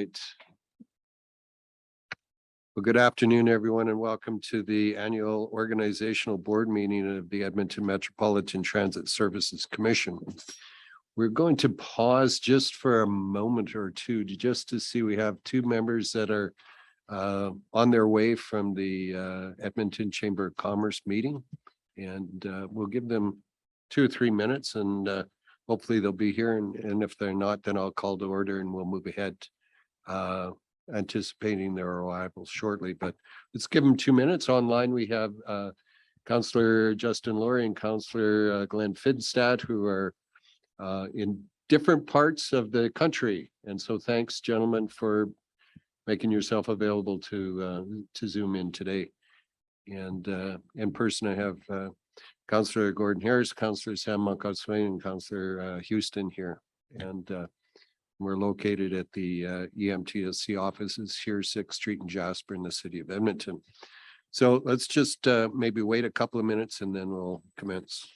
right. Well, good afternoon, everyone, and welcome to the annual organizational board meeting of the Edmonton Metropolitan Transit Services Commission. We're going to pause just for a moment or two just to see we have two members that are on their way from the Edmonton Chamber of Commerce meeting. And we'll give them 2 or 3 minutes and hopefully they'll be here. And if they're not, then I'll call to order and we'll move ahead, anticipating their arrival shortly. But let's give them 2 minutes. Online, we have Councillor Justin Laurie and Councillor Glenn Fidstad, who are in different parts of the country. And so thanks, gentlemen, for making yourself available to Zoom in today. And in person, I have Councillor Gordon Harris, Councillor Sam Moncalswain, and Councillor Houston here. And we're located at the EMTSC offices here, 6th Street in Jasper in the city of Edmonton. So let's just maybe wait a couple of minutes and then we'll commence.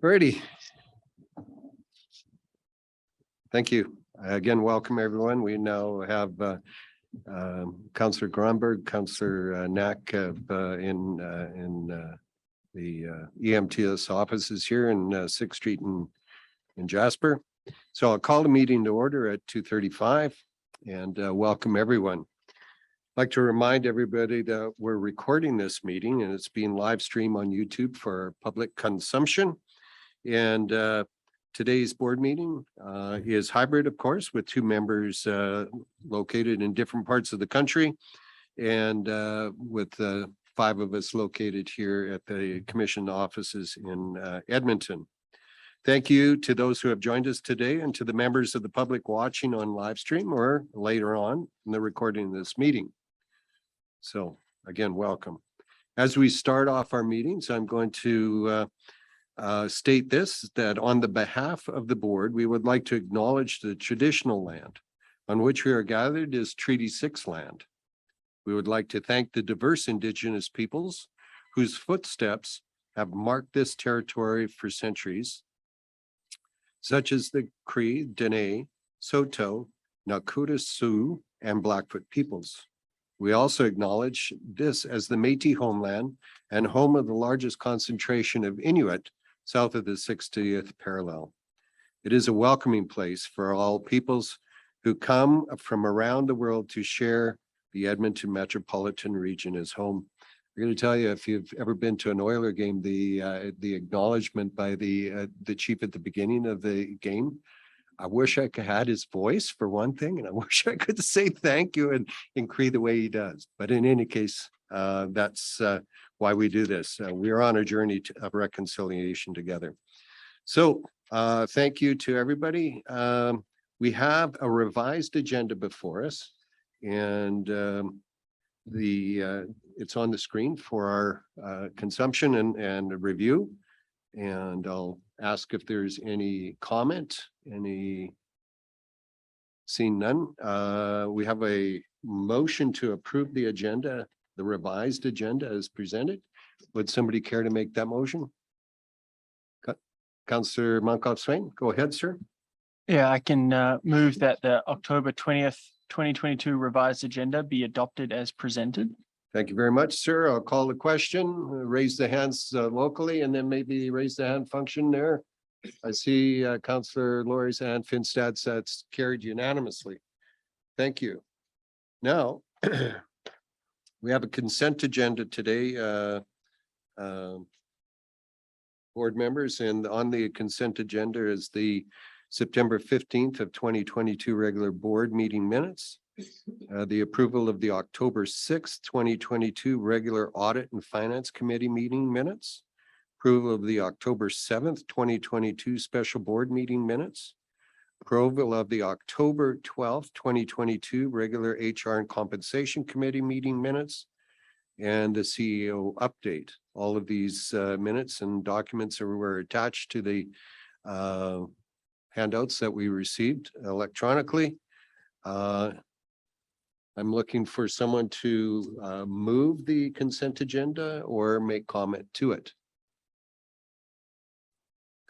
Alrighty. Thank you. Again, welcome everyone. We now have Councillor Gronberg, Councillor Knack in the EMTS offices here in 6th Street in Jasper. So I'll call the meeting to order at 2:35 and welcome everyone. I'd like to remind everybody that we're recording this meeting and it's being live streamed on YouTube for public consumption. And today's board meeting is hybrid, of course, with 2 members located in different parts of the country. and with 5 of us located here at the commission offices in Edmonton. Thank you to those who have joined us today and to the members of the public watching on live stream or later on in the recording of this meeting. So again, welcome. As we start off our meetings, I'm going to state this, that on the behalf of the board, we would like to acknowledge the traditional land on which we are gathered is Treaty 6 land. We would like to thank the diverse Indigenous peoples whose footsteps have marked this territory for centuries, such as the Cree, Dene, Saulteaux, Nakota Sioux, and Blackfoot peoples. We also acknowledge this as the Métis homeland and home of the largest concentration of Inuit south of the 60th parallel. It is a welcoming place for all peoples who come from around the world to share the Edmonton metropolitan region as home. I'm going to tell you, if you've ever been to an Oiler game, the acknowledgement by the chief at the beginning of the game, I wish I could had his voice for one thing, and I wish I could say thank you in Cree the way he does. But in any case, that's why we do this. We are on a journey of reconciliation together. So thank you to everybody. We have a revised agenda before us, and it's on the screen for our consumption and review. And I'll ask if there's any comment, seeing none. We have a motion to approve the agenda, the revised agenda as presented. Would somebody care to make that motion? Councillor Monkoff-Swain, go ahead, sir. Yeah, I can move that the October 20th, 2022 revised agenda be adopted as presented. Thank you very much, sir. I'll call the question, raise the hands locally, and then maybe raise the hand function there. I see Councillor Laurie's hand, Finstad, that's carried unanimously. Thank you. Now, we have a consent agenda today, board members, and on the consent agenda is the September 15th of 2022 regular board meeting minutes, the approval of the October 6th, 2022 regular audit and finance committee meeting minutes, approval of the October 7th, 2022 special board meeting minutes, approval of the October 12th, 2022 regular HR and compensation committee meeting minutes, and the CEO update. All of these minutes and documents were attached to the handouts that we received electronically. I'm looking for someone to move the consent agenda or make comment to it.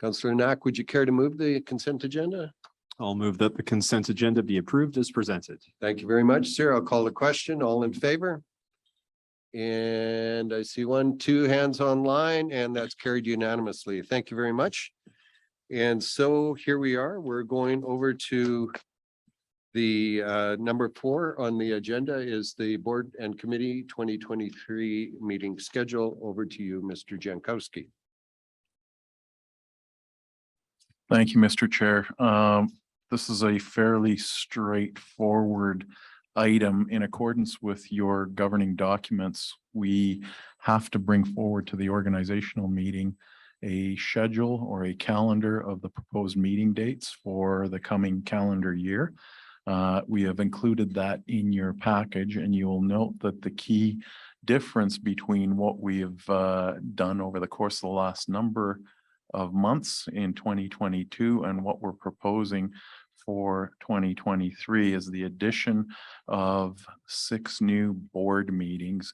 Councillor Knack, would you care to move the consent agenda? I'll move that the consent agenda be approved as presented. Thank you very much, sir. I'll call the question. All in favor? And I see 2 hands online, and that's carried unanimously. Thank you very much. And so here we are. We're going over to the number 4 on the agenda is the board and committee 2023 meeting schedule. Over to you, Mr. Jankowski. Thank you, Mr. Chair. This is a fairly straightforward item. In accordance with your governing documents, we have to bring forward to the organizational meeting a schedule or a calendar of the proposed meeting dates for the coming calendar year. We have included that in your package, and you will note that the key difference between what we have done over the course of the last number of months in 2022 and what we're proposing for 2023 is the addition of 6 new board meetings,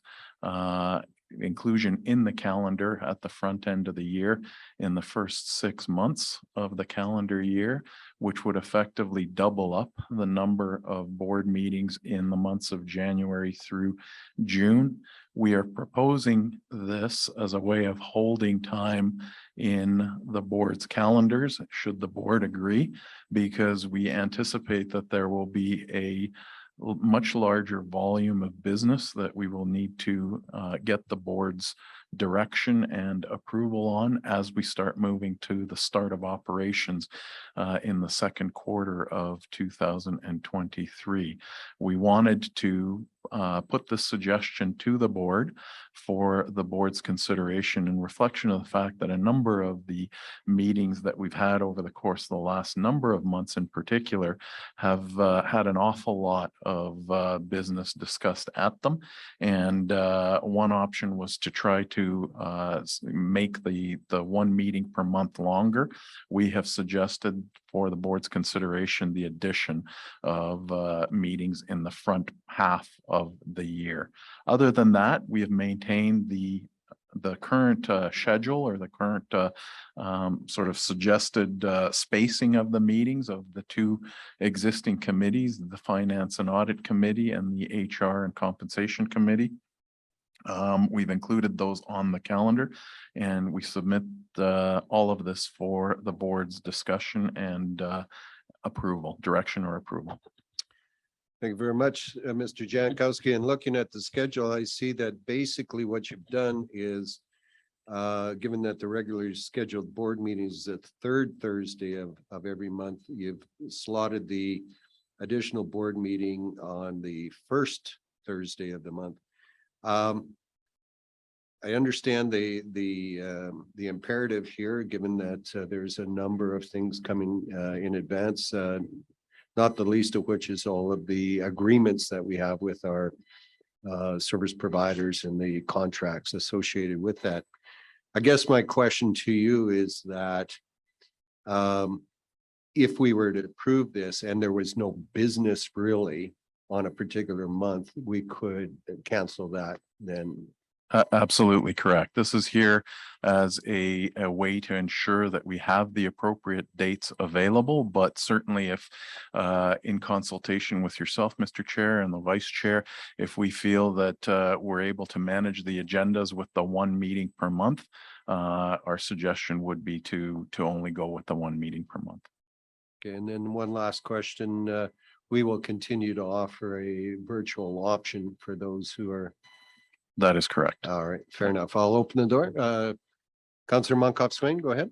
inclusion in the calendar at the front end of the year in the first 6 months of the calendar year, which would effectively double up the number of board meetings in the months of January through June. We are proposing this as a way of holding time in the board's calendars, should the board agree, because we anticipate that there will be a much larger volume of business that we will need to get the board's direction and approval on as we start moving to the start of operations in the second quarter of 2023. We wanted to put this suggestion to the board for the board's consideration in reflection of the fact that a number of the meetings that we've had over the course of the last number of months in particular have had an awful lot of business discussed at them. And one option was to try to make the one meeting per month longer. We have suggested for the board's consideration the addition of meetings in the front half of the year. Other than that, we have maintained the current schedule or the current sort of suggested spacing of the meetings of the two existing committees, the Finance and Audit Committee and the HR and Compensation Committee. We've included those on the calendar, and we submit all of this for the board's discussion and approval, direction or approval. Thank you very much, Mr. Jankowski. And looking at the schedule, I see that basically what you've done is, given that the regularly scheduled board meeting is the third Thursday of every month, you've slotted the additional board meeting on the first Thursday of the month. I understand the imperative here, given that there's a number of things coming in advance, not the least of which is all of the agreements that we have with our service providers and the contracts associated with that. I guess my question to you is that if we were to approve this and there was no business really on a particular month, we could cancel that then. Absolutely correct. This is here as a way to ensure that we have the appropriate dates available, but certainly if in consultation with yourself, Mr. Chair, and the Vice Chair, if we feel that we're able to manage the agendas with the one meeting per month, our suggestion would be to only go with the one meeting per month. Okay, and then one last question. We will continue to offer a virtual option for those who are. That is correct. All right, fair enough. I'll open the door. Councillor Monkoff-Swain, go ahead.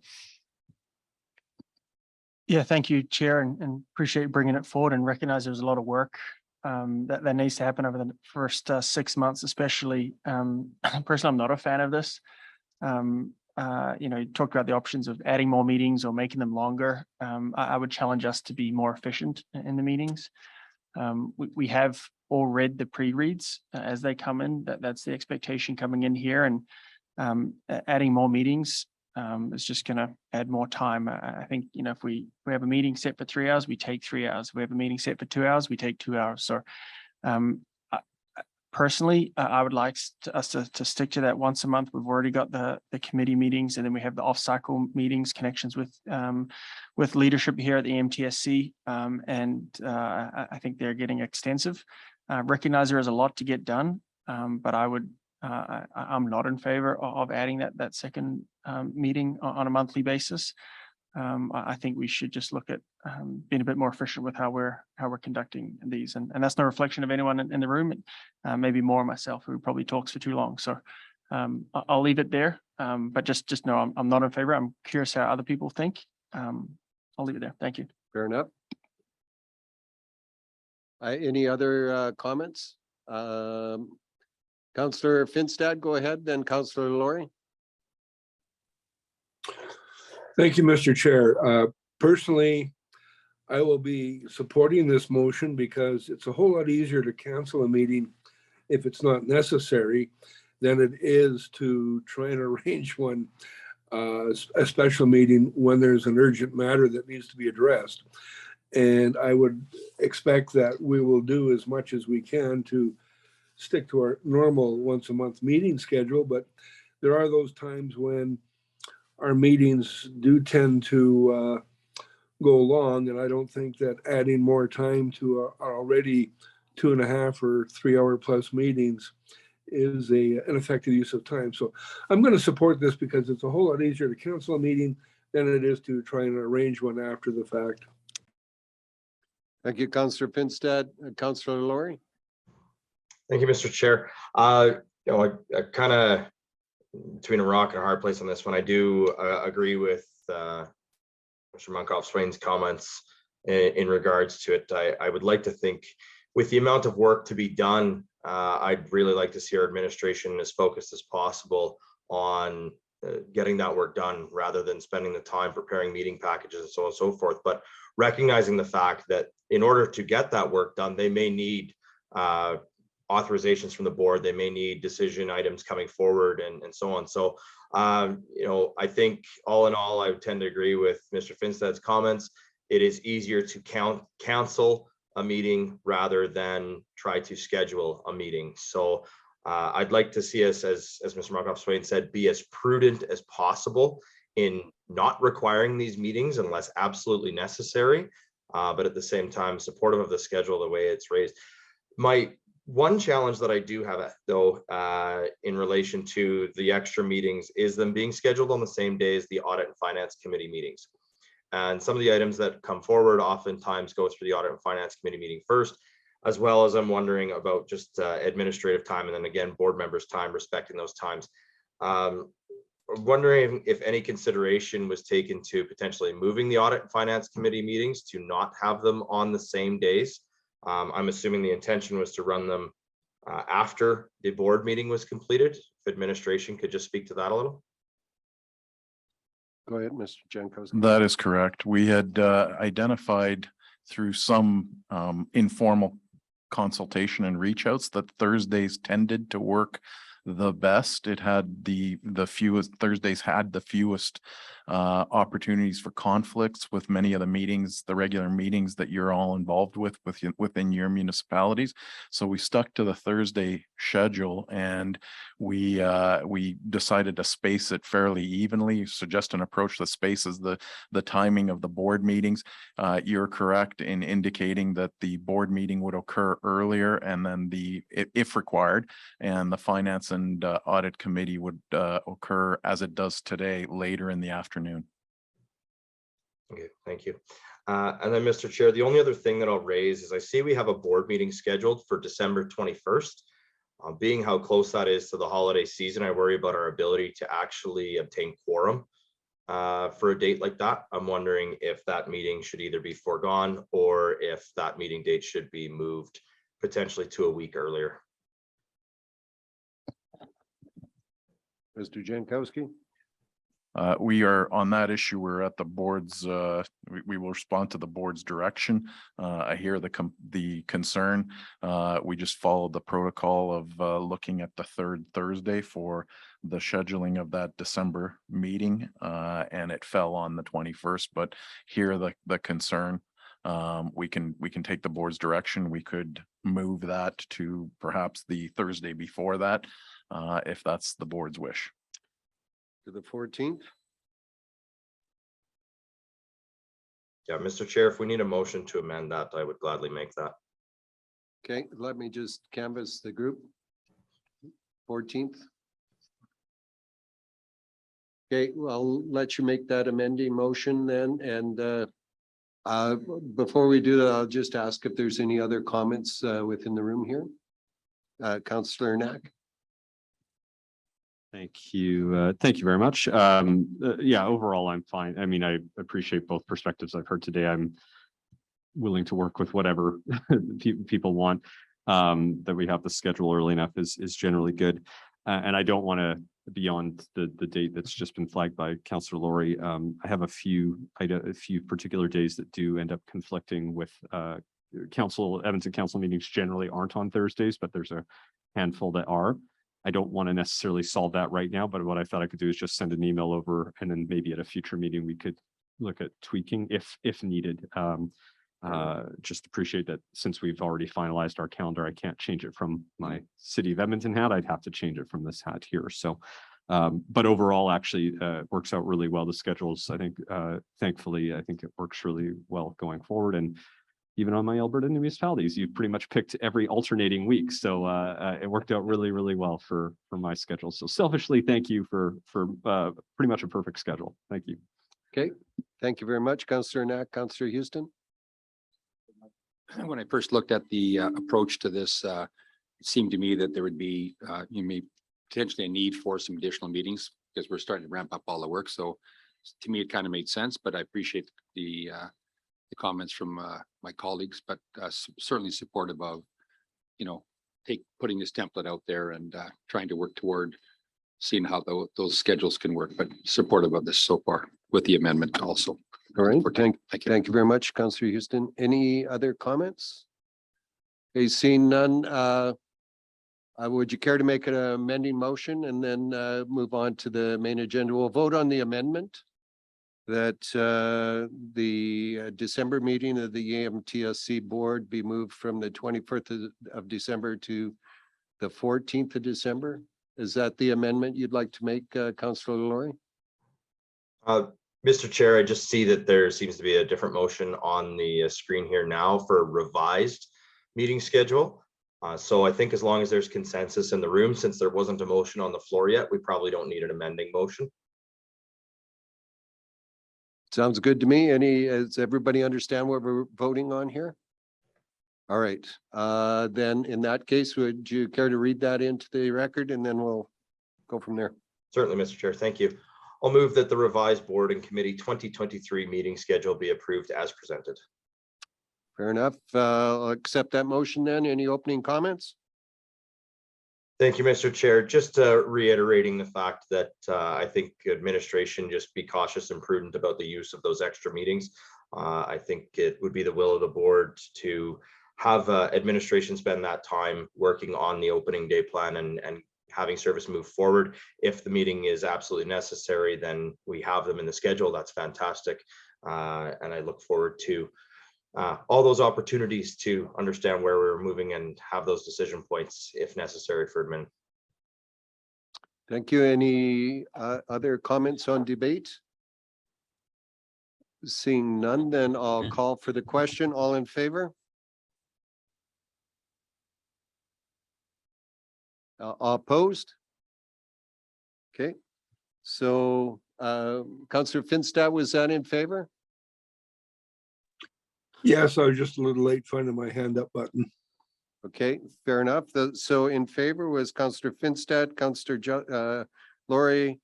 Yeah, thank you, Chair, and appreciate bringing it forward and recognize there's a lot of work that needs to happen over the first 6 months, especially. Personally, I'm not a fan of this. You talked about the options of adding more meetings or making them longer. I would challenge us to be more efficient in the meetings. We have all read the pre-reads as they come in. That's the expectation coming in here, and adding more meetings is just going to add more time. I think, if we have a meeting set for 3 hours, we take 3 hours. If we have a meeting set for 2 hours, we take 2 hours. So personally, I would like us to stick to that once a month. We've already got the committee meetings, and then we have the off-cycle meetings, connections with leadership here at the MTSC, and I think they're getting extensive. Recognize there is a lot to get done, but I'm not in favor of adding that second meeting on a monthly basis. I think we should just look at being a bit more efficient with how we're conducting these, and that's no reflection of anyone in the room. Maybe more myself, who probably talks for too long. So I'll leave it there. But just know I'm not in favor. I'm curious how other people think. I'll leave it there. Thank you. Fair enough. Any other comments? Councillor Finstad, go ahead. Then Councillor Laurie. Thank you, Mr. Chair. Personally, I will be supporting this motion because it's a whole lot easier to cancel a meeting if it's not necessary than it is to try and arrange one, a special meeting when there's an urgent matter that needs to be addressed. And I would expect that we will do as much as we can to stick to our normal once a month meeting schedule. But there are those times when our meetings do tend to go long, and I don't think that adding more time to our already 2.5 or 3 hour plus meetings is an effective use of time. So I'm going to support this because it's a whole lot easier to cancel a meeting than it is to try and arrange one after the fact. Thank you, Councillor Finstad. Councillor Laurie. Thank you, Mr. Chair. I kind of between a rock and a hard place on this one. I do agree with Mr. Monkoff-Swain's comments in regards to it. I would like to think with the amount of work to be done I'd really like to see our administration as focused as possible on getting that work done rather than spending the time preparing meeting packages and so on and so forth. But recognizing the fact that in order to get that work done, they may need authorizations from the board, they may need decision items coming forward and so on. So, you know, I think all in all, I would tend to agree with Mr. Finstad's comments. It is easier to cancel a meeting rather than try to schedule a meeting. So I'd like to see us, as Mr. Muncroft-Swain said, be as prudent as possible in not requiring these meetings unless absolutely necessary, but at the same time, supportive of the schedule, the way it's raised. My one challenge that I do have, though, in relation to the extra meetings is them being scheduled on the same day as the Audit and Finance Committee meetings. And some of the items that come forward oftentimes go through the Audit and Finance Committee meeting first, as well as I'm wondering about just administrative time and then again, board members' time, respecting those times. Wondering if any consideration was taken to potentially moving the Audit and Finance Committee meetings to not have them on the same days. I'm assuming the intention was to run them after the board meeting was completed. If administration could just speak to that a little. Go ahead, Mr. Jankowski. That is correct. We had identified through some informal consultation and reach outs that Thursdays tended to work the best. It had the fewest, Thursdays had the fewest opportunities for conflicts with many of the meetings, the regular meetings that you're all involved with within your municipalities. So we stuck to the Thursday schedule, and we decided to space it fairly evenly. Suggest an approach that spaces the timing of the board meetings. You're correct in indicating that the board meeting would occur earlier, and then if required, and the Finance and Audit Committee would occur as it does today, later in the afternoon. Okay, thank you. And then, Mr. Chair, the only other thing that I'll raise is I see we have a board meeting scheduled for December 21st. Being how close that is to the holiday season, I worry about our ability to actually obtain quorum for a date like that. I'm wondering if that meeting should either be foregone or if that meeting date should be moved potentially to a week earlier. Mr. Jankowski. We are on that issue. We're at the board's, we will respond to the board's direction. I hear the concern. We just followed the protocol of looking at the third Thursday for the scheduling of that December meeting, and it fell on the 21st, but hear the concern. We can take the board's direction. We could move that to perhaps the Thursday before that, if that's the board's wish. To the 14th. Yeah, Mr. Chair, if we need a motion to amend that, I would gladly make that. Okay, let me just canvass the group. 14th. Okay, well, I'll let you make that amending motion then. And before we do that, I'll just ask if there's any other comments within the room here. Councillor Knack. Thank you. Thank you very much. Yeah, overall, I'm fine. I mean, I appreciate both perspectives I've heard today. I'm willing to work with whatever people want. That we have the schedule early enough is generally good. And I don't want to, beyond the date that's just been flagged by Councillor Laurie, I have a few particular days that do end up conflicting with Edmonton Council meetings generally aren't on Thursdays, but there's a handful that are. I don't want to necessarily solve that right now, but what I thought I could do is just send an email over, and then maybe at a future meeting, we could look at tweaking if needed. Just appreciate that since we've already finalized our calendar, I can't change it from my City of Edmonton hat. I'd have to change it from this hat here. So, but overall, actually, works out really well. The schedules, I think, thankfully, I think it works really well going forward. And even on my Alberta municipalities, you've pretty much picked every alternating week. So it worked out really, really well for my schedule. So selfishly, thank you for pretty much a perfect schedule. Thank you. Okay, thank you very much, Councillor Knack. Councillor Houston. When I first looked at the approach to this, it seemed to me that there would be potentially a need for some additional meetings because we're starting to ramp up all the work. So to me, it kind of made sense, but I appreciate the comments from my colleagues, but certainly supportive of, putting this template out there and trying to work toward seeing how those schedules can work, but supportive of this so far with the amendment also. All right, Thank you. thank you very much, Councillor Houston. Any other comments? Okay, seeing none, would you care to make an amending motion and then move on to the main agenda? We'll vote on the amendment that the December meeting of the EMTSC board be moved from the 21st of December to the 14th of December. Is that the amendment you'd like to make, Councillor Laurie? Mr. Chair, I just see that there seems to be a different motion on the screen here now for revised meeting schedule. So I think as long as there's consensus in the room, since there wasn't a motion on the floor yet, we probably don't need an amending motion. Sounds good to me. Does everybody understand what we're voting on here? All right, then in that case, would you care to read that into the record and then we'll go from there? Certainly, Mr. Chair. Thank you. I'll move that the revised board and committee 2023 meeting schedule be approved as presented. Fair enough. I'll accept that motion then. Any opening comments? Thank you, Mr. Chair. Just reiterating the fact that I think administration just be cautious and prudent about the use of those extra meetings. I think it would be the will of the board to have administration spend that time working on the opening day plan and having service move forward. If the meeting is absolutely necessary, then we have them in the schedule. That's fantastic. And I look forward to all those opportunities to understand where we're moving and have those decision points if necessary for admin. Thank you. Any other comments on debate? Seeing none, then I'll call for the question. All in favor? All opposed? Okay, so Councillor Finstad, was that in favor? Yes, I was just a little late finding my hand up button. Okay, fair enough. So in favor was Councillor Finstad, Councillor Laurie,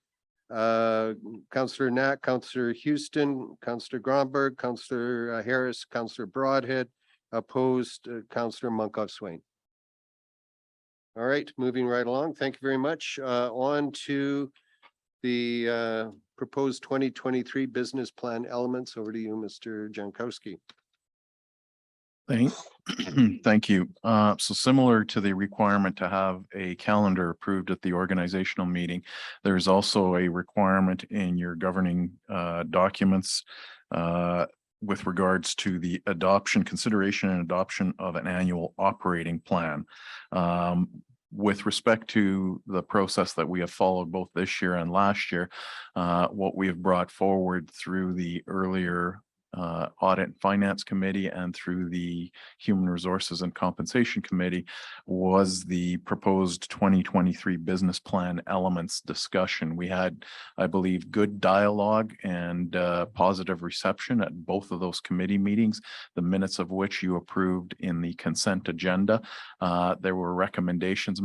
Councillor Knack, Councillor Houston, Councillor Gronberg, Councillor Harris, Councillor Broadhead, opposed Councillor Munkoff Swain. All right, moving right along. Thank you very much. On to the proposed 2023 business plan elements. Over to you, Mr. Jankowski. Thank you. So similar to the requirement to have a calendar approved at the organizational meeting, there's also a requirement in your governing documents with regards to the consideration and adoption of an annual operating plan. With respect to the process that we have followed both this year and last year, what we have brought forward through the earlier Audit and Finance Committee and through the Human Resources and Compensation Committee was the proposed 2023 business plan elements discussion. We had, I believe, good dialogue and positive reception at both of those committee meetings, the minutes of which you approved in the consent agenda. There were recommendations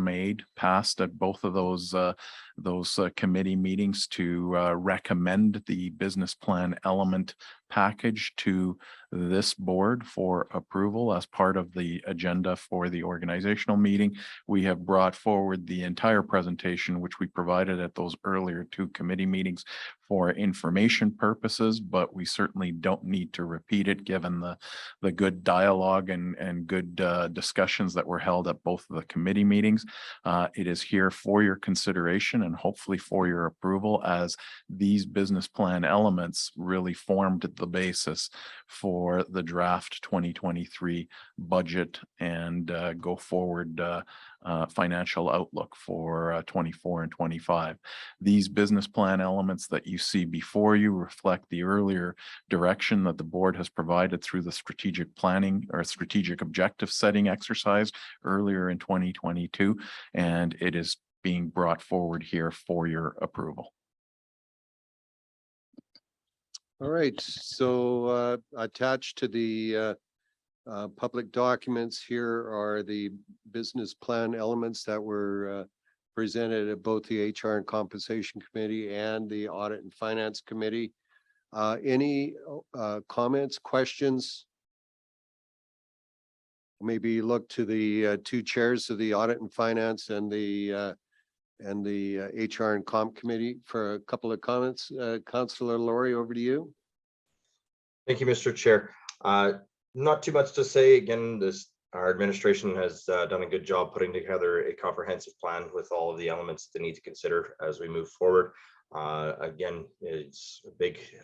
passed at both of those committee meetings to recommend the business plan element package to this board for approval as part of the agenda for the organizational meeting. We have brought forward the entire presentation, which we provided at those earlier two committee meetings for information purposes, but we certainly don't need to repeat it given the good dialogue and good discussions that were held at both of the committee meetings. It is here for your consideration and hopefully for your approval, as these business plan elements really formed the basis for the draft 2023 budget and go forward financial outlook for 24 and 25. These business plan elements that you see before you reflect the earlier direction that the board has provided through the strategic planning or strategic objective setting exercise earlier in 2022, and it is being brought forward here for your approval. All right, so attached to the public documents here are the business plan elements that were presented at both the HR and Compensation Committee and the Audit and Finance Committee. Any comments, questions maybe look to the two chairs of the Audit and Finance and the HR and Comp Committee for a couple of comments. Councillor Laurie, over to you. Thank you, Mr. Chair. Not too much to say. Again, our administration has done a good job putting together a comprehensive plan with all of the elements they need to consider as we move forward. Again, it's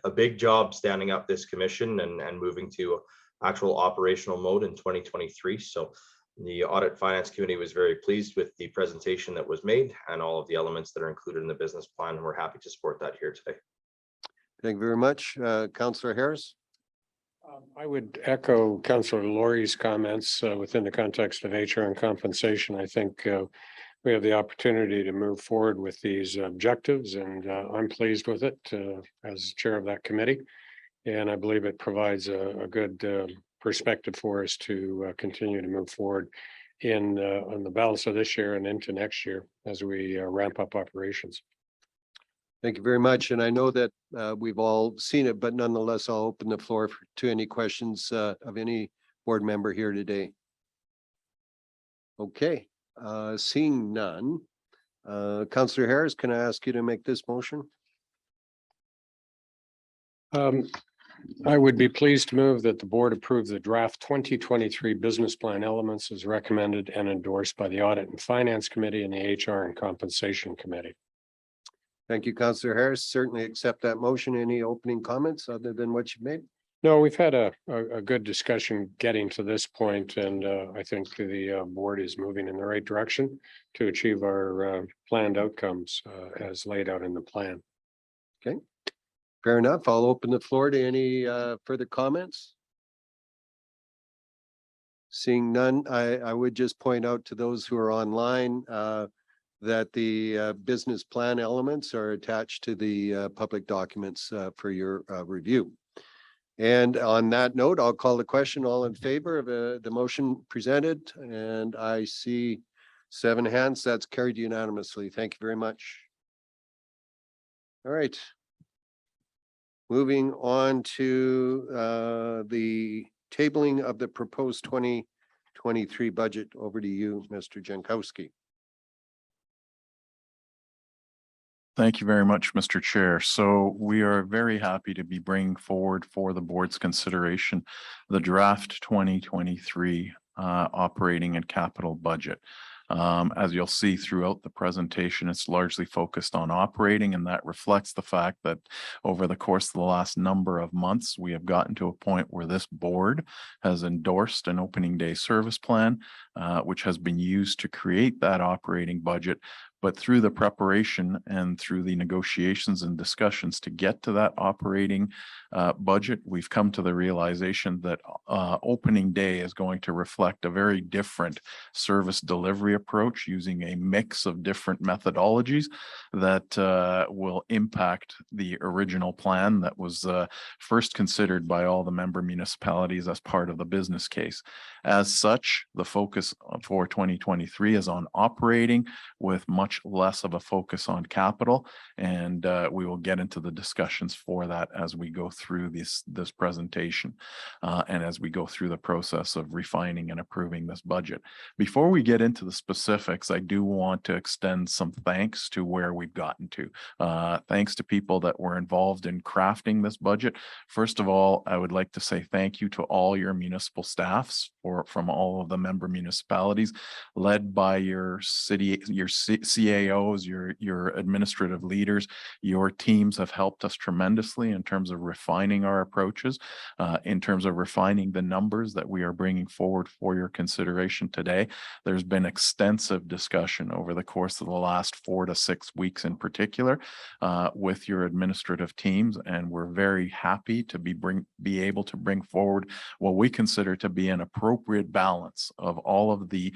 a big job standing up this commission and moving to actual operational mode in 2023. So the Audit Finance Committee was very pleased with the presentation that was made and all of the elements that are included in the business plan. We're happy to support that here today. Thank you very much. Councillor Harris. I would echo Councillor Laurie's comments within the context of HR and compensation. I think we have the opportunity to move forward with these objectives, and I'm pleased with it as chair of that committee. And I believe it provides a good perspective for us to continue to move forward on the balance of this year and into next year as we ramp up operations. Thank you very much. And I know that we've all seen it, but nonetheless, I'll open the floor to any questions of any board member here today. Okay, seeing none. Councillor Harris, can I ask you to make this motion? I would be pleased to move that the board approve the draft 2023 business plan elements as recommended and endorsed by the Audit and Finance Committee and the HR and Compensation Committee. Thank you, Councillor Harris. Certainly accept that motion. Any opening comments other than what you made? No, we've had a good discussion getting to this point, and I think the board is moving in the right direction to achieve our planned outcomes as laid out in the plan. Okay, fair enough. I'll open the floor to any further comments. Seeing none, I would just point out to those who are online that the business plan elements are attached to the public documents for your review. And on that note, I'll call the question. All in favor of the motion presented? And I see 7 hands. That's carried unanimously. Thank you very much. All right. Moving on to the tabling of the proposed 2023 budget. Over to you, Mr. Jankowski. Thank you very much, Mr. Chair. So we are very happy to be bringing forward for the board's consideration the draft 2023 operating and capital budget. As you'll see throughout the presentation, it's largely focused on operating, and that reflects the fact that over the course of the last number of months, we have gotten to a point where this board has endorsed an opening day service plan, which has been used to create that operating budget. But through the preparation and through the negotiations and discussions to get to that operating budget, we've come to the realization that opening day is going to reflect a very different service delivery approach using a mix of different methodologies that will impact the original plan that was first considered by all the member municipalities as part of the business case. As such, the focus for 2023 is on operating with much less of a focus on capital, and we will get into the discussions for that as we go through this presentation and as we go through the process of refining and approving this budget. Before we get into the specifics, I do want to extend some thanks to where we've gotten to. Thanks to people that were involved in crafting this budget. First of all, I would like to say thank you to all your municipal staffs from all of the member municipalities, led by your city, your CAOs, your administrative leaders. Your teams have helped us tremendously in terms of refining our approaches, in terms of refining the numbers that we are bringing forward for your consideration today. There's been extensive discussion over the course of the last 4 to 6 weeks in particular with your administrative teams, and we're very happy to be able to bring forward what we consider to be an appropriate balance of all of the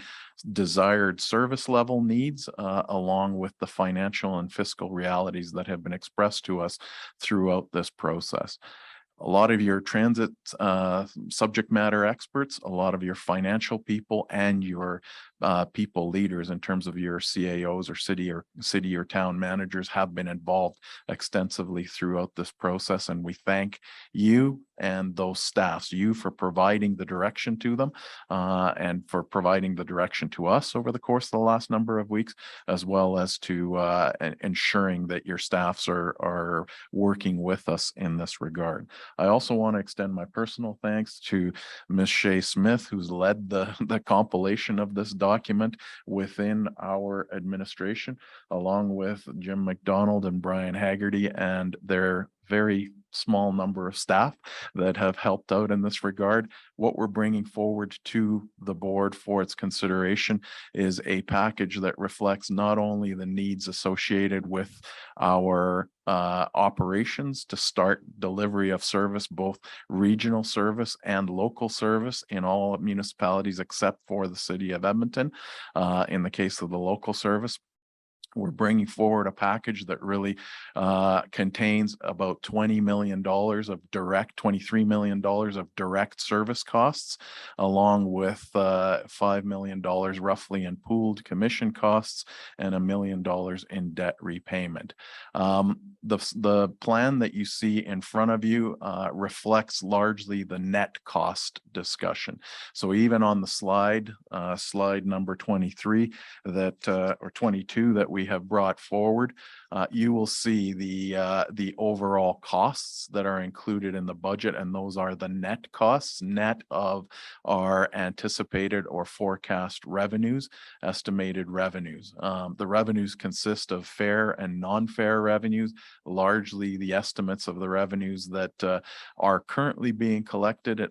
desired service level needs along with the financial and fiscal realities that have been expressed to us throughout this process. A lot of your transit subject matter experts, a lot of your financial people, and your people leaders in terms of your CAOs or city or town managers have been involved extensively throughout this process. And we thank you and those staffs, you for providing the direction to them and for providing the direction to us over the course of the last number of weeks, as well as to ensuring that your staffs are working with us in this regard. I also want to extend my personal thanks to Ms. Shay Smith, who's led the compilation of this document within our administration, along with Jim McDonald and Brian Haggerty and their very small number of staff that have helped out in this regard. What we're bringing forward to the board for its consideration is a package that reflects not only the needs associated with our operations to start delivery of service, both regional service and local service in all municipalities except for the city of Edmonton. In the case of the local service, we're bringing forward a package that really contains about $20 million of direct, $23 million of direct service costs, along with $5 million roughly in pooled commission costs and $1 million in debt repayment. The plan that you see in front of you reflects largely the net cost discussion. So even on the slide number 23 or 22 that we have brought forward, you will see the overall costs that are included in the budget, and those are the net costs, net of our anticipated or forecast revenues, estimated revenues. The revenues consist of fair and non-fair revenues, largely the estimates of the revenues that are currently being collected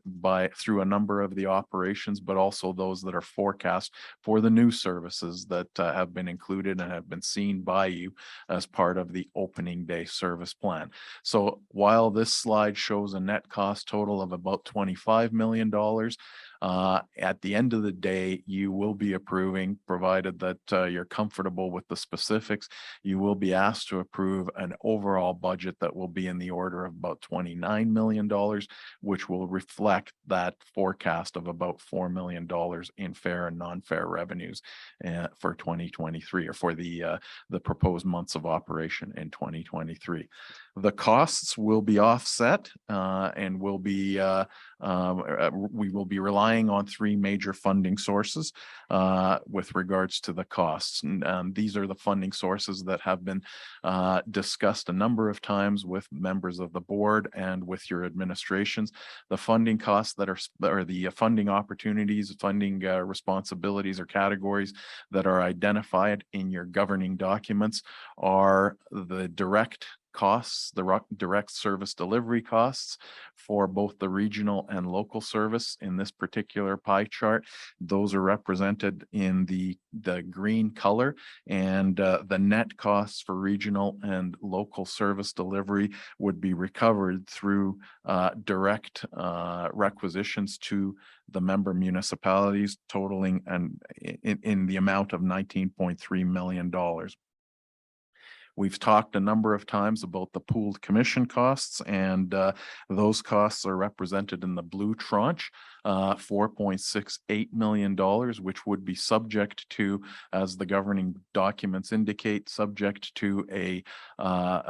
through a number of the operations, but also those that are forecast for the new services that have been included and have been seen by you as part of the opening day service plan. So while this slide shows a net cost total of about $25 million, at the end of the day, you will be approving, provided that you're comfortable with the specifics, you will be asked to approve an overall budget that will be in the order of about $29 million, which will reflect that forecast of about $4 million in fair and non-fair revenues for 2023, or for the proposed months of operation in 2023. The costs will be offset and we will be relying on three major funding sources with regards to the costs. And these are the funding sources that have been discussed a number of times with members of the board and with your administrations. The funding costs or the funding opportunities, funding responsibilities or categories that are identified in your governing documents are the direct costs, the direct service delivery costs for both the regional and local service in this particular pie chart. Those are represented in the green color, and the net costs for regional and local service delivery would be recovered through direct requisitions to the member municipalities, totaling in the amount of $19.3 million. We've talked a number of times about the pooled commission costs, and those costs are represented in the blue tranche, $4.68 million, which would be subject to, as the governing documents indicate, subject to a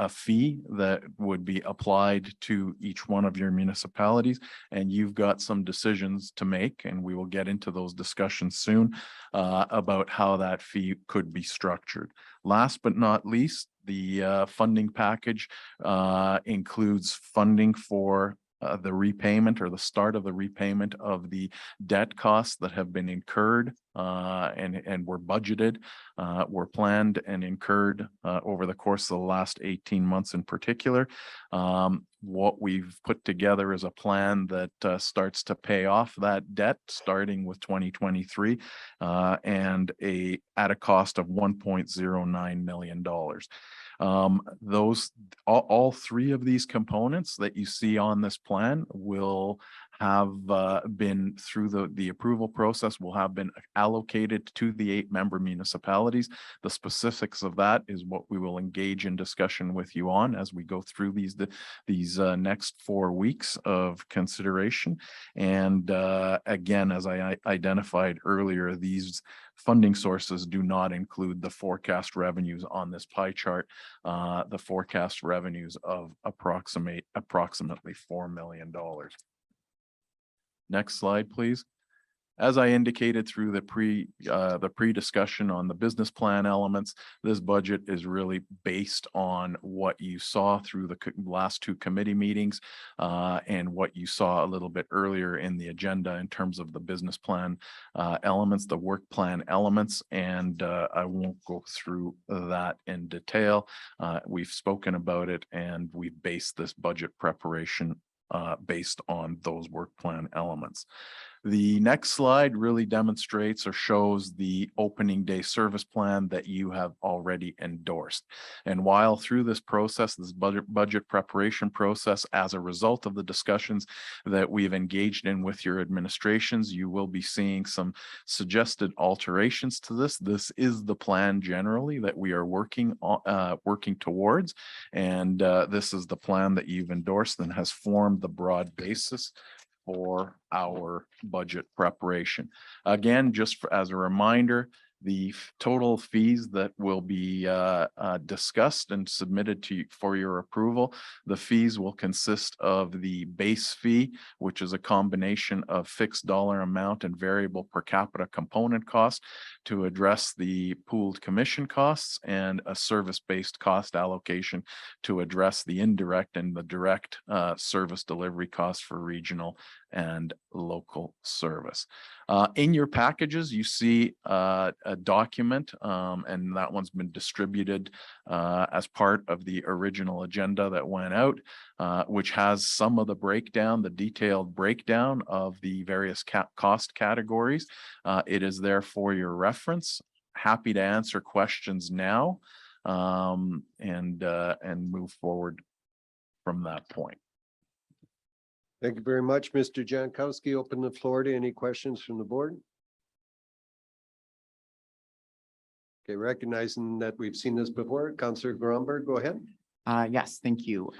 fee that would be applied to each one of your municipalities. And you've got some decisions to make, and we will get into those discussions soon about how that fee could be structured. Last but not least, the funding package includes funding for the repayment or the start of the repayment of the debt costs that have been incurred and were budgeted, were planned and incurred over the course of the last 18 months in particular. What we've put together is a plan that starts to pay off that debt starting with 2023 and at a cost of $1.09 million. All three of these components that you see on this plan will have been through the approval process, will have been allocated to the 8-member municipalities. The specifics of that is what we will engage in discussion with you on as we go through these next 4 weeks of consideration. And again, as I identified earlier, these funding sources do not include the forecast revenues on this pie chart. The forecast revenues of approximately $4 million. Next slide, please. As I indicated through the pre-discussion on the business plan elements, this budget is really based on what you saw through the last 2 committee meetings and what you saw a little bit earlier in the agenda in terms of the business plan elements, the work plan elements, and I won't go through that in detail. We've spoken about it, and we've based this budget preparation based on those work plan elements. The next slide really demonstrates or shows the opening day service plan that you have already endorsed. And while through this process, this budget preparation process, as a result of the discussions that we've engaged in with your administrations, you will be seeing some suggested alterations to this. This is the plan generally that we are working towards. And this is the plan that you've endorsed and has formed the broad basis for our budget preparation. Again, just as a reminder, the total fees that will be discussed and submitted to you for your approval, the fees will consist of the base fee, which is a combination of fixed dollar amount and variable per capita component cost to address the pooled commission costs, and a service-based cost allocation to address the indirect and the direct service delivery costs for regional and local service. In your packages, you see a document, and that one's been distributed as part of the original agenda that went out, which has some of the breakdown, the detailed breakdown of the various cost categories. It is there for your reference. Happy to answer questions now and move forward from that point. Thank you very much, Mr. Jankowski. Open the floor to any questions from the board. Okay, recognizing that we've seen this before, Councillor Gromberg, go ahead. Yes, thank you.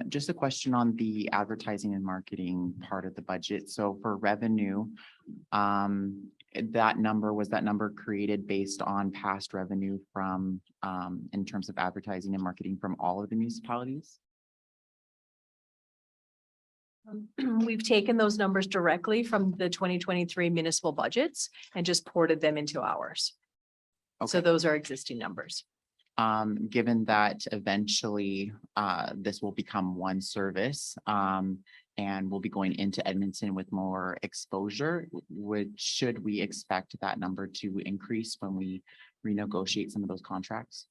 Just a question on the advertising and marketing part of the budget. So for revenue, was that number created based on past revenue from, in terms of advertising and marketing from all of the municipalities? We've taken those numbers directly from the 2023 municipal budgets and just ported them into ours. So Okay. those are existing numbers. Given that eventually this will become one service and we'll be going into Edmonton with more exposure, should we expect that number to increase when we renegotiate some of those contracts?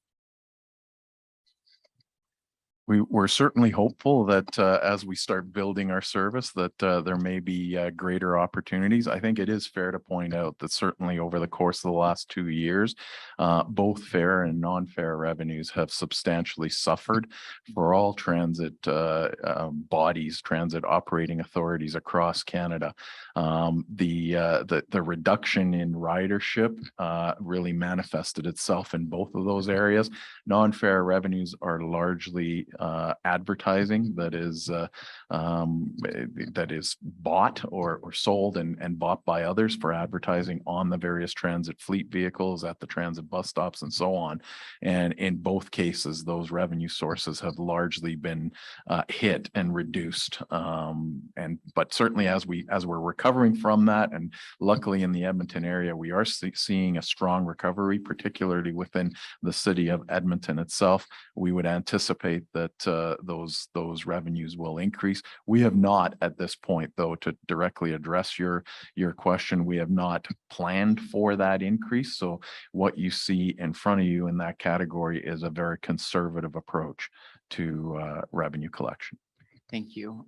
We're certainly hopeful that as we start building our service, that there may be greater opportunities. I think it is fair to point out that certainly over the course of the last 2 years, both fare and non-fare revenues have substantially suffered for all transit bodies, transit operating authorities across Canada. The reduction in ridership really manifested itself in both of those areas. Non-fare revenues are largely advertising that is bought or sold and bought by others for advertising on the various transit fleet vehicles at the transit bus stops and so on. And in both cases, those revenue sources have largely been hit and reduced. But certainly as we're recovering from that, and luckily in the Edmonton area, we are seeing a strong recovery, particularly within the city of Edmonton itself. We would anticipate that those revenues will increase. We have not at this point, though, to directly address your question, we have not planned for that increase. So what you see in front of you in that category is a very conservative approach to revenue collection. Thank you.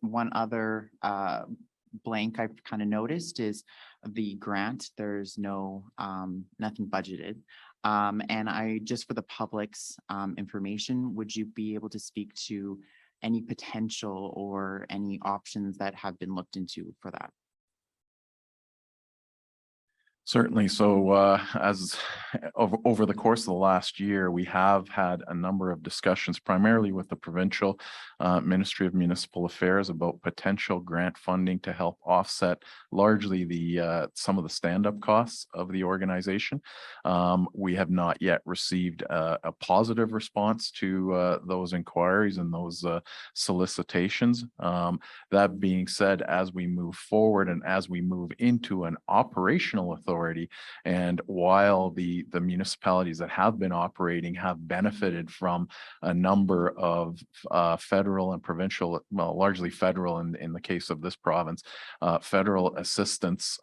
One other blank I've kind of noticed is the grant. There's nothing budgeted. And just for the public's information, would you be able to speak to any potential or any options that have been looked into for that? Certainly. So as over the course of the last year, we have had a number of discussions, primarily with the provincial Ministry of Municipal Affairs, about potential grant funding to help offset largely the some of the stand-up costs of the organization. We have not yet received a positive response to those inquiries and those solicitations. That being said, as we move forward and as we move into an operational authority, and while the municipalities that have been operating have benefited from a number of federal and provincial, well, largely federal in the case of this province, federal assistance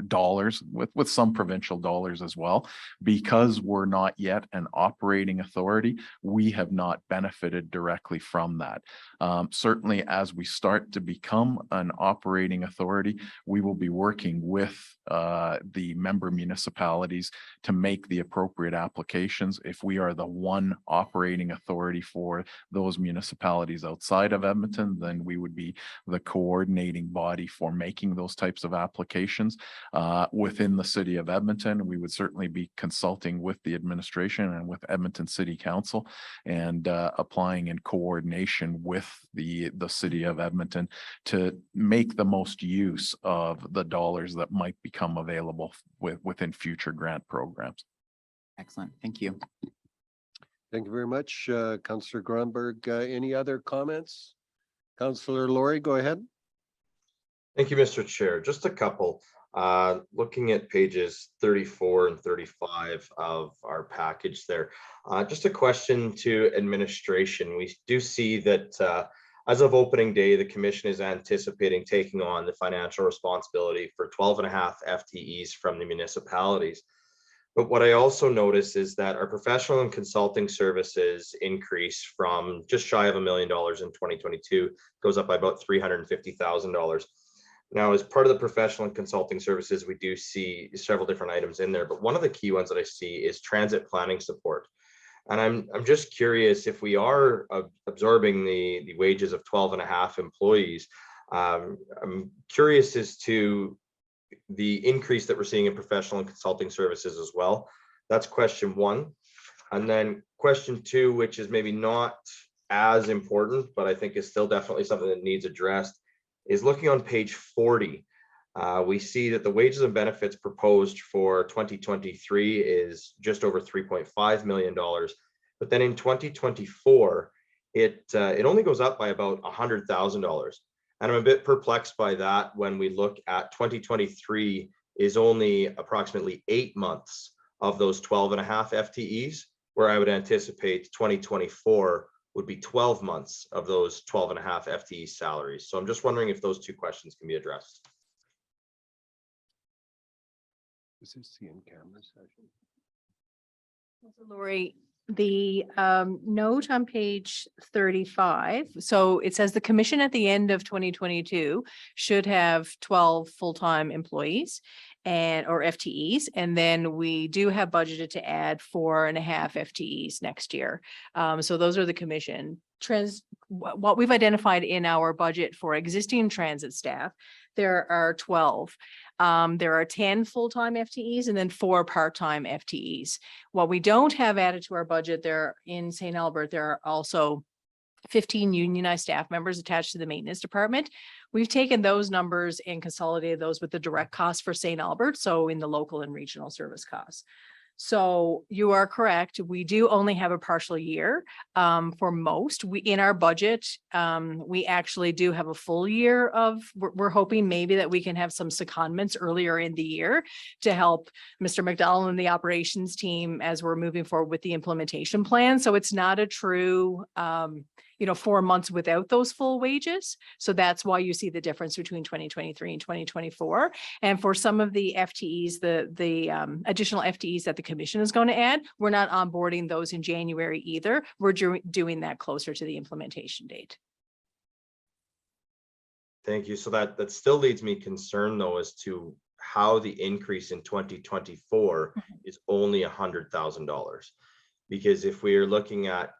dollars with some provincial dollars as well, because we're not yet an operating authority, we have not benefited directly from that. Certainly, as we start to become an operating authority, we will be working with the member municipalities to make the appropriate applications. If we are the one operating authority for those municipalities outside of Edmonton, then we would be the coordinating body for making those types of applications. Within the city of Edmonton, we would certainly be consulting with the administration and with Edmonton City Council and applying in coordination with the city of Edmonton to make the most use of the dollars that might become available within future grant programs. Excellent. Thank you. Thank you very much, Councillor Grunberg. Any other comments? Councillor Laurie, go ahead. Thank you, Mr. Chair. Just a couple. Looking at pages 34 and 35 of our package there. Just a question to administration. We do see that as of opening day, the commission is anticipating taking on the financial responsibility for 12.5 FTEs from the municipalities. But what I also notice is that our professional and consulting services increase from just shy of $1 million in 2022, goes up by about $350,000. Now, as part of the professional and consulting services, we do see several different items in there, but one of the key ones that I see is transit planning support. And I'm just curious, if we are absorbing the wages of 12.5 employees, I'm curious as to the increase that we're seeing in professional and consulting services as well. That's question one. And then question two, which is maybe not as important, but I think is still definitely something that needs addressed, is looking on page 40. We see that the wages and benefits proposed for 2023 is just over $3.5 million. But then in 2024, it only goes up by about $100,000. And I'm a bit perplexed by that when we look at 2023 is only approximately 8 months of those 12.5 FTEs, where I would anticipate 2024 would be 12 months of those 12.5 FTE salaries. So I'm just wondering if those two questions can be addressed. Is this the in-camera session? Lori, the note on page 35, so it says the commission at the end of 2022 should have 12 full-time employees or FTEs, and then we do have budgeted to add 4.5 FTEs next year. So those are the commission what we've identified in our budget for existing transit staff. There are 12. There are 10 full-time FTEs and then 4 part-time FTEs. What we don't have added to our budget there in St. Albert, there are also 15 unionized staff members attached to the maintenance department. We've taken those numbers and consolidated those with the direct costs for St. Albert, so in the local and regional service costs. So you are correct. We do only have a partial year for most. In our budget, we actually do have a full year of, we're hoping maybe that we can have some secondments earlier in the year to help Mr. McDowell and the operations team as we're moving forward with the implementation plan. So it's not a true 4 months without those full wages. So that's why you see the difference between 2023 and 2024. And for some of the FTEs, the additional FTEs that the commission is going to add, we're not onboarding those in January either. We're doing that closer to the implementation date. Thank you. So that still leads me concerned though as to how the increase in 2024 is only $100,000. Because if we are looking at,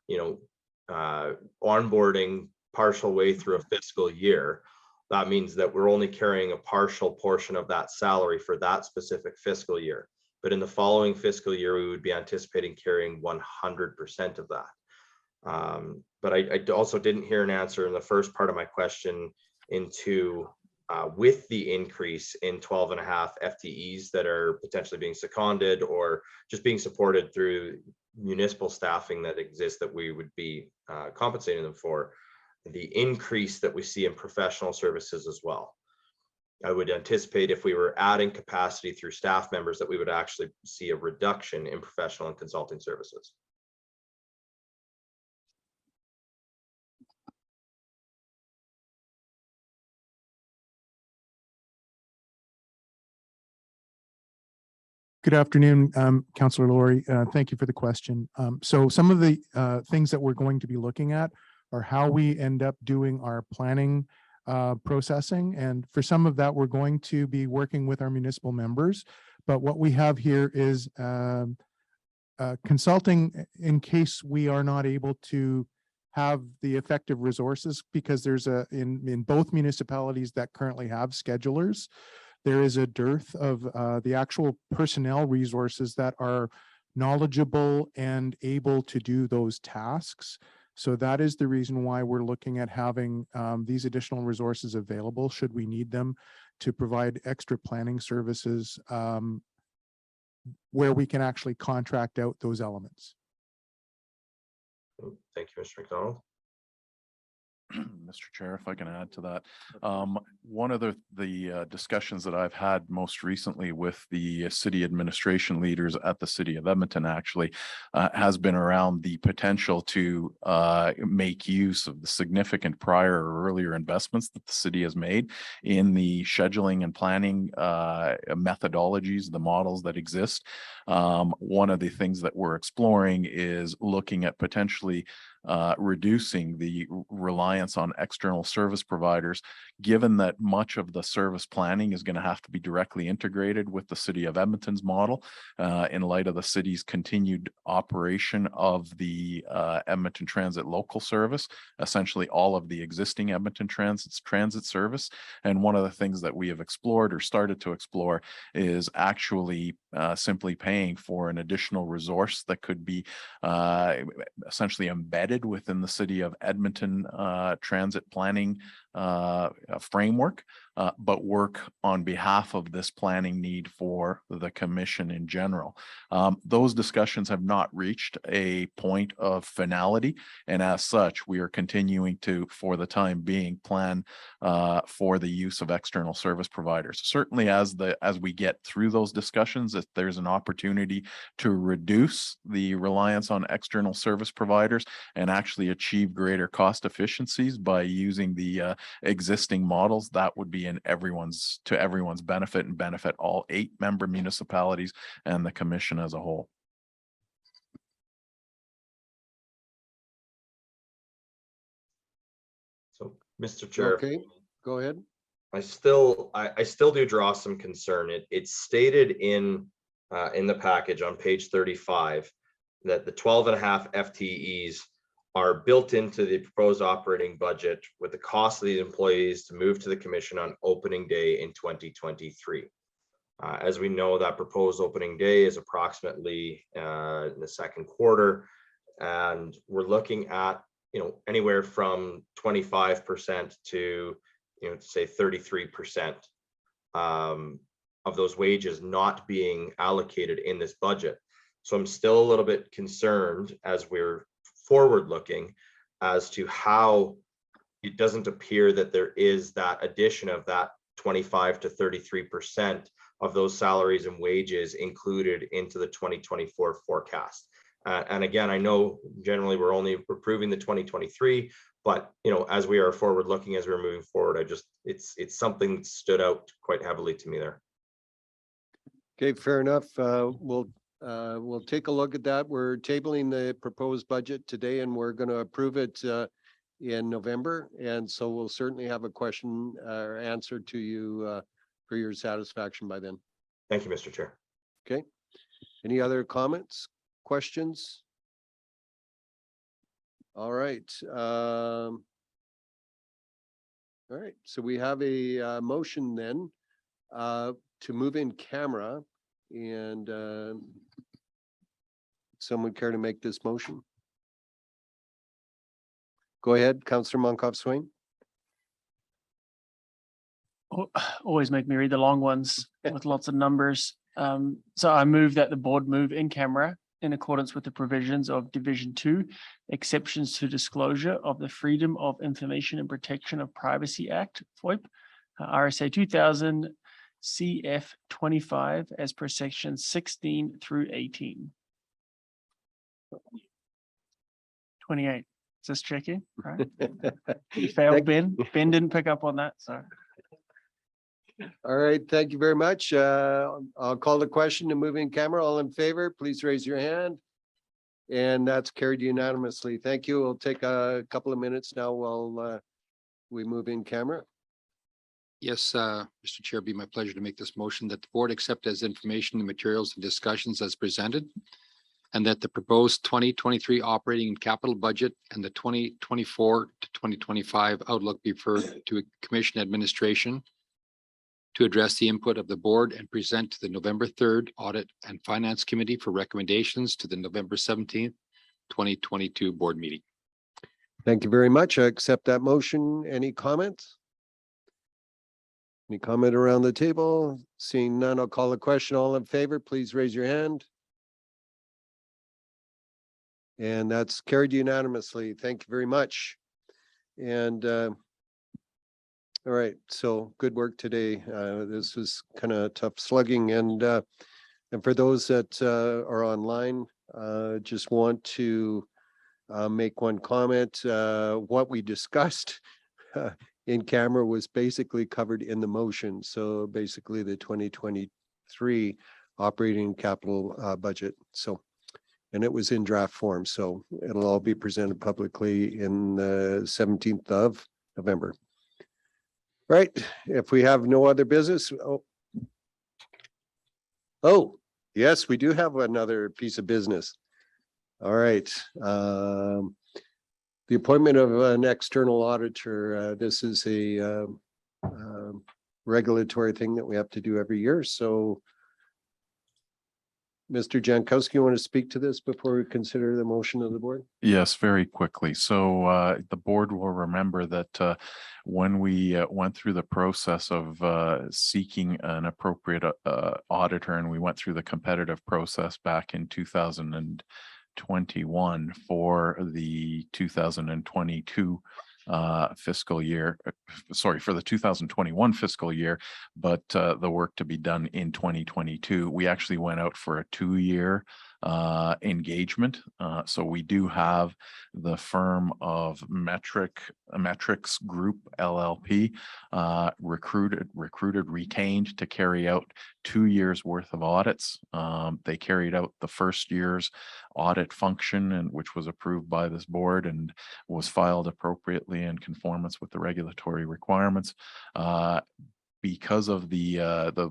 onboarding partial way through a fiscal year, that means that we're only carrying a partial portion of that salary for that specific fiscal year. But in the following fiscal year, we would be anticipating carrying 100% of that. But I also didn't hear an answer in the first part of my question into with the increase in 12.5 FTEs that are potentially being seconded or just being supported through municipal staffing that exists that we would be compensating them for, the increase that we see in professional services as well. I would anticipate if we were adding capacity through staff members that we would actually see a reduction in professional and consulting services. Good afternoon, Councillor Laurie. Thank you for the question. So some of the things that we're going to be looking at are how we end up doing our planning processing. And for some of that, we're going to be working with our municipal members. But what we have here is consulting in case we are not able to have the effective resources, because there's in both municipalities that currently have schedulers, there is a dearth of the actual personnel resources that are knowledgeable and able to do those tasks. So that is the reason why we're looking at having these additional resources available should we need them to provide extra planning services where we can actually contract out those elements. Thank you, Mr. McDonald. Mr. Chair, if I can add to that, one of the discussions that I've had most recently with the city administration leaders at the city of Edmonton actually has been around the potential to make use of the significant prior or earlier investments that the city has made in the scheduling and planning methodologies, the models that exist. One of the things that we're exploring is looking at potentially reducing the reliance on external service providers, given that much of the service planning is going to have to be directly integrated with the city of Edmonton's model in light of the city's continued operation of the Edmonton Transit local service, essentially all of the existing Edmonton transit service. And one of the things that we have explored or started to explore is actually simply paying for an additional resource that could be essentially embedded within the city of Edmonton transit planning framework, but work on behalf of this planning need for the commission in general. Those discussions have not reached a point of finality, and as such, we are continuing to, for the time being, plan for the use of external service providers. Certainly, as we get through those discussions, if there's an opportunity to reduce the reliance on external service providers and actually achieve greater cost efficiencies by using the existing models, that would be in everyone's benefit and benefit all 8 member municipalities and the commission as a whole. So, Mr. Chair. Okay, go ahead. I still do draw some concern. It's stated in the package on page 35 that the 12.5 FTEs are built into the proposed operating budget with the cost of these employees to move to the commission on opening day in 2023. As we know, that proposed opening day is approximately in the second quarter, and we're looking at anywhere from 25% to say 33% of those wages not being allocated in this budget. So I'm still a little bit concerned as we're forward looking as to how it doesn't appear that there is that addition of that 25 to 33% of those salaries and wages included into the 2024 forecast. And again, I know generally we're only approving the 2023, but as we are forward looking, as we're moving forward, it's something that stood out quite heavily to me there. Okay, fair enough. We'll take a look at that. We're tabling the proposed budget today and we're going to approve it in November. And so we'll certainly have a question or answer to you for your satisfaction by then. Thank you, Mr. Chair. Okay. Any other comments, questions? All right. All right, so we have a motion then to move in camera and someone care to make this motion? Go ahead, Councillor Monkoff Swain. Always make me read the long ones with lots of numbers. So I move that the board move in camera in accordance with the provisions of Division 2, exceptions to disclosure of the Freedom of Information and Protection of Privacy Act, FOIP, RSA 2000 CF 25 as per section 16 through 18. 28. Just checking, right? You failed, Ben. Ben didn't pick up on that, so. All right, thank you very much. I'll call the question to move in camera. All in favor, please raise your hand. And that's carried unanimously. Thank you. We'll take a couple of minutes now while we move in camera. Yes, Mr. Chair, it'd be my pleasure to make this motion that the board accept as information the materials and discussions as presented, and that the proposed 2023 operating and capital budget and the 2024 to 2025 outlook be referred to a commission administration to address the input of the board and present to the November 3rd Audit and Finance Committee for recommendations to the November 17th, 2022 board meeting. Thank you very much. I accept that motion. Any comments? Any comment around the table? Seeing none, I'll call the question. All in favor, please raise your hand. And that's carried unanimously. Thank you very much. And all right, so good work today. This was kind of tough slugging, and for those that are online, just want to make one comment. What we discussed in camera was basically covered in the motion. So basically the 2023 operating capital budget. So, and it was in draft form. So it'll all be presented publicly in the 17th of November. Right. If we have no other business. Oh, yes, we do have another piece of business. All right. The appointment of an external auditor. This is a regulatory thing that we have to do every year. So Mr. Jankowski, you want to speak to this before we consider the motion of the board? Yes, very quickly. So the board will remember that when we went through the process of seeking an appropriate auditor, and we went through the competitive process back in 2021 for the 2022 fiscal year, sorry, for the 2021 fiscal year, but the work to be done in 2022, we actually went out for a 2-year engagement. So we do have the firm of Metrics Group LLP recruited, retained to carry out 2 years worth of audits. They carried out the first year's audit function, and which was approved by this board and was filed appropriately in conformance with the regulatory requirements. Because of the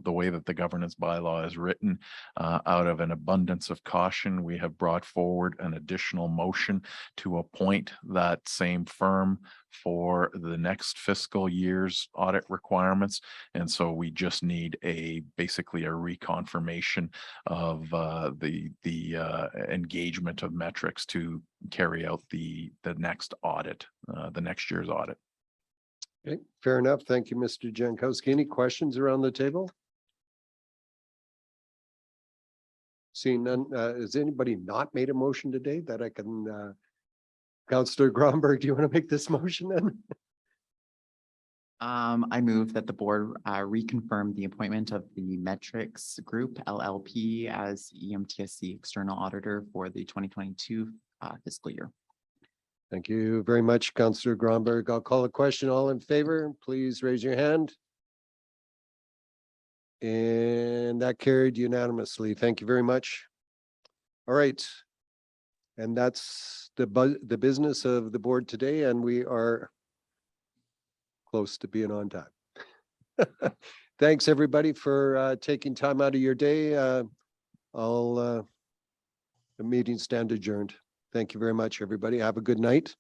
way that the governance bylaw is written, out of an abundance of caution, we have brought forward an additional motion to appoint that same firm for the next fiscal year's audit requirements. And so we just need basically a reconfirmation of the engagement of Metrics to carry out the next audit, the next year's audit. Okay, fair enough. Thank you, Mr. Jankowski. Any questions around the table? Seeing none, has anybody not made a motion today that I can, Councillor Gromberg, do you want to make this motion then? I move that the board reconfirm the appointment of the Metrics Group LLP as EMTSC external auditor for the 2022 fiscal year. Thank you very much, Councillor Gromberg. I'll call a question. All in favor, please raise your hand. And that carried unanimously. Thank you very much. All right. And that's the business of the board today, and we are close to being on time. Thanks, everybody, for taking time out of your day. The meeting stand adjourned. Thank you very much, everybody. Have a good night.